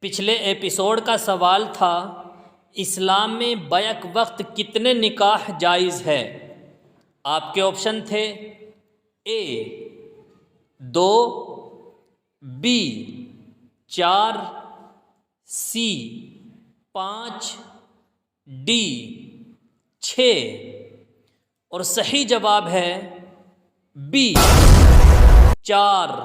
پچھلے ایپیسوڈ کا سوال تھا اسلام میں بیک وقت کتنے نکاح جائز ہے؟ آپ کے آپشن تھے اے 2، بی 4، سی 5، ڈی 6، اور صحیح جواب ہے بی 4۔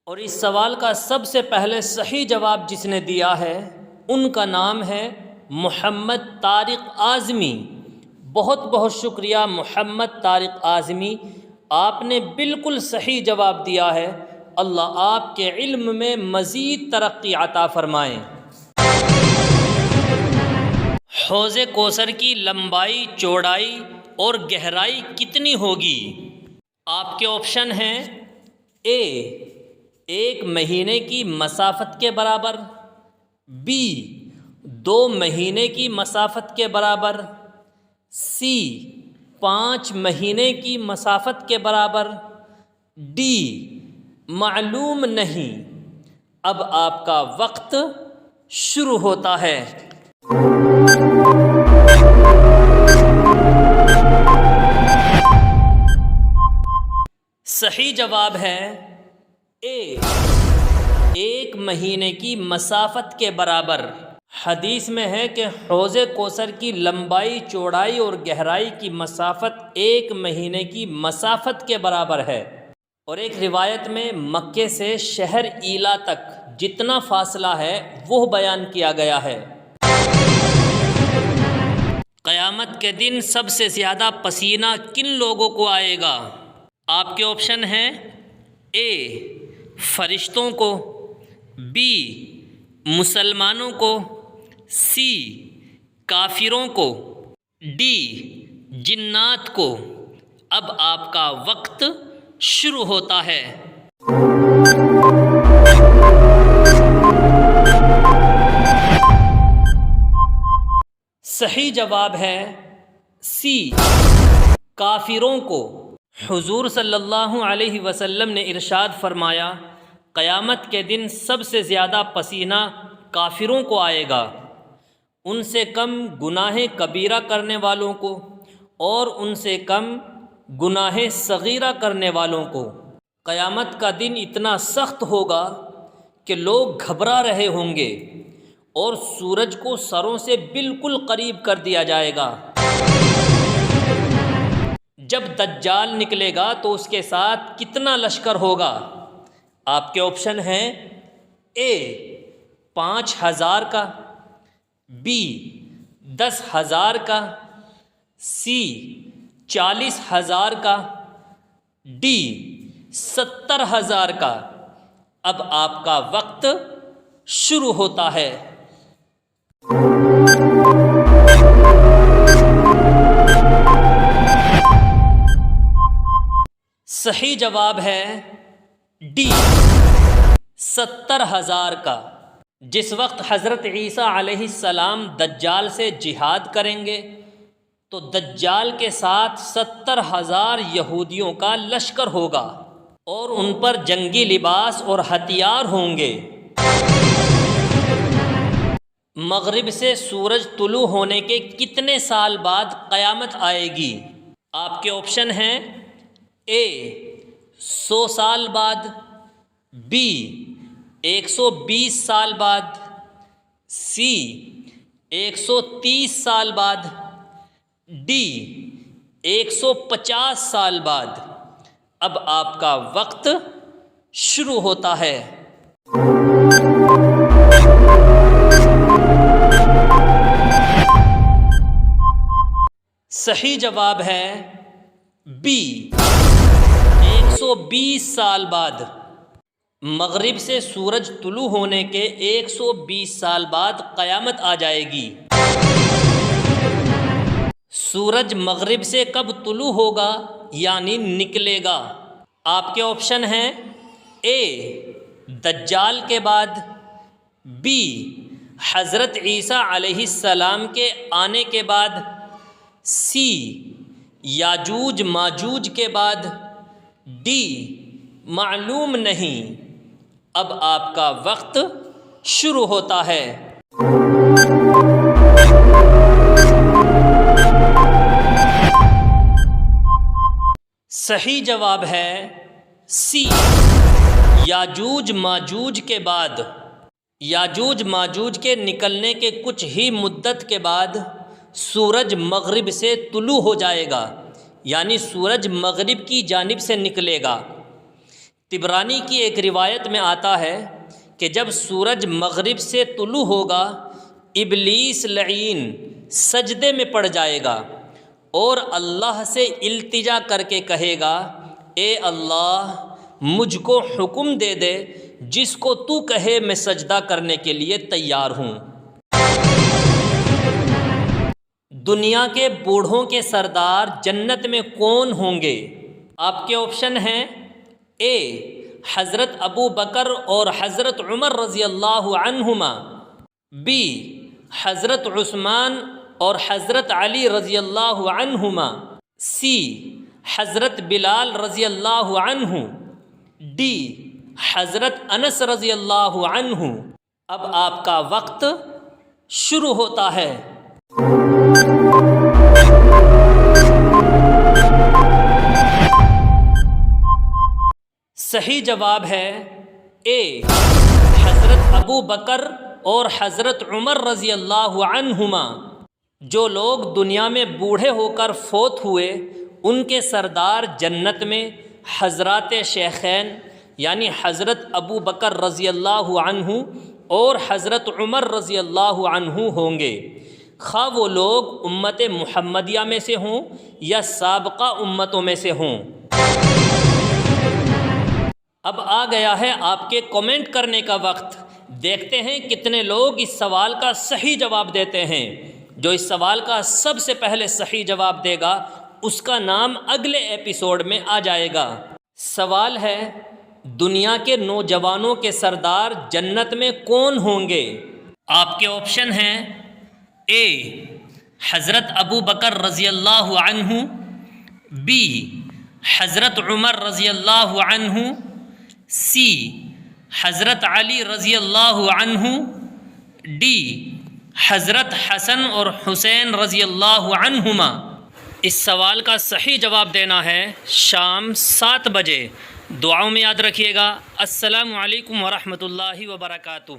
اور اس سوال کا سب سے پہلے صحیح جواب جس نے دیا ہے ان کا نام ہے محمد طارق اعظمی۔ بہت بہت شکریہ محمد طارق اعظمی، آپ نے بالکل صحیح جواب دیا ہے۔ اللہ آپ کے علم میں مزید ترقی عطا فرمائیں۔ حوض کوثر کی لمبائی، چوڑائی اور گہرائی کتنی ہوگی؟ آپ کے آپشن ہیں اے 1 مہینے کی مسافت کے برابر، بی 2 مہینے کی مسافت کے برابر، سی 5 مہینے کی مسافت کے برابر، ڈی معلوم نہیں۔ اب آپ کا وقت شروع ہوتا ہے۔ صحیح جواب ہے اے 1 مہینے کی مسافت کے برابر۔ حدیث میں ہے کہ حوض کوثر کی لمبائی، چوڑائی اور گہرائی کی مسافت 1 مہینے کی مسافت کے برابر ہے، اور ایک روایت میں مکے سے شہر ایلا تک جتنا فاصلہ ہے وہ بیان کیا گیا ہے۔ قیامت کے دن سب سے زیادہ پسینہ کن لوگوں کو آئے گا؟ آپ کے آپشن ہیں اے فرشتوں کو، بی مسلمانوں کو، سی کافروں کو، ڈی جنات کو۔ اب آپ کا وقت شروع ہوتا ہے۔ صحیح جواب ہے سی کافروں کو۔ حضور صلی اللہ علیہ وسلم نے ارشاد فرمایا، قیامت کے دن سب سے زیادہ پسینہ کافروں کو آئے گا، ان سے کم گناہ کبیرہ کرنے والوں کو اور ان سے کم گناہ صغیرہ کرنے والوں کو۔ قیامت کا دن اتنا سخت ہوگا کہ لوگ گھبرا رہے ہوں گے اور سورج کو سروں سے بالکل قریب کر دیا جائے گا۔ جب دجال نکلے گا تو اس کے ساتھ کتنا لشکر ہوگا؟ آپ کے آپشن ہیں اے 5000 کا، بی 10,000 کا، سی 40,000 کا، ڈی 70,000 کا۔ اب آپ کا وقت شروع ہوتا ہے۔ صحیح جواب ہے ڈی 70,000 کا۔ جس وقت حضرت عیسیٰ علیہ السلام دجال سے جہاد کریں گے تو دجال کے ساتھ 70,000 یہودیوں کا لشکر ہوگا اور ان پر جنگی لباس اور ہتھیار ہوں گے۔ مغرب سے سورج طلوع ہونے کے کتنے سال بعد قیامت آئے گی؟ آپ کے آپشن ہیں اے 100 سال بعد، بی 120 سال بعد، سی 130 سال بعد، ڈی 150 سال بعد۔ اب آپ کا وقت شروع ہوتا ہے۔ صحیح جواب ہے بی 120 سال بعد۔ مغرب سے سورج طلوع ہونے کے 120 سال بعد قیامت آ جائے گی۔ سورج مغرب سے کب طلوع ہوگا یعنی نکلے گا؟ آپ کے آپشن ہیں اے دجال کے بعد، بی حضرت عیسیٰ علیہ السلام کے آنے کے بعد، سی یاجوج ماجوج کے بعد، ڈی معلوم نہیں۔ اب آپ کا وقت شروع ہوتا ہے۔ صحیح جواب ہے سی، یاجوج ماجوج کے بعد۔ یاجوج ماجوج کے نکلنے کے کچھ ہی مدت کے بعد سورج مغرب سے طلوع ہو جائے گا، یعنی سورج مغرب کی جانب سے نکلے گا۔ طبرانی کی ایک روایت میں آتا ہے کہ جب سورج مغرب سے طلوع ہوگا، ابلیس لعین سجدے میں پڑ جائے گا اور اللہ سے التجا کر کے کہے گا، اے اللہ مجھ کو حکم دے دے، جس کو تو کہے میں سجدہ کرنے کے لیے تیار ہوں۔ دنیا کے بوڑھوں کے سردار جنت میں کون ہوں گے؟ آپ کے آپشن ہیں اے حضرت ابو بکر اور حضرت عمر رضی اللہ عنہما، بی حضرت عثمان اور حضرت علی رضی اللہ عنہما، سی حضرت بلال رضی اللہ عنہ، ڈی حضرت انس رضی اللہ عنہ۔ اب آپ کا وقت شروع ہوتا ہے۔ صحیح جواب ہے اے حضرت ابو بکر اور حضرت عمر رضی اللہ عنہما۔ جو لوگ دنیا میں بوڑھے ہو کر فوت ہوئے ان کے سردار جنت میں حضرات شیخین یعنی حضرت ابو بکر رضی اللہ عنہ اور حضرت عمر رضی اللہ عنہ ہوں گے، خواہ وہ لوگ امت محمدیہ میں سے ہوں یا سابقہ امتوں میں سے ہوں۔ اب آ گیا ہے آپ کے کمنٹ کرنے کا وقت۔ دیکھتے ہیں کتنے لوگ اس سوال کا صحیح جواب دیتے ہیں۔ جو اس سوال کا سب سے پہلے صحیح جواب دے گا اس کا نام اگلے ایپیسوڈ میں آ جائے گا۔ سوال ہے دنیا کے نوجوانوں کے سردار جنت میں کون ہوں گے؟ آپ کے آپشن ہیں اے حضرت ابو بکر رضی اللہ عنہ، بی حضرت عمر رضی اللہ عنہ، سی حضرت علی رضی اللہ عنہ، ڈی حضرت حسن اور حسین رضی اللہ عنہما۔ اس سوال کا صحیح جواب دینا ہے شام 7 بجے۔ دعاؤں میں یاد رکھیے گا۔ السلام علیکم ورحمۃ اللہ وبرکاتہ۔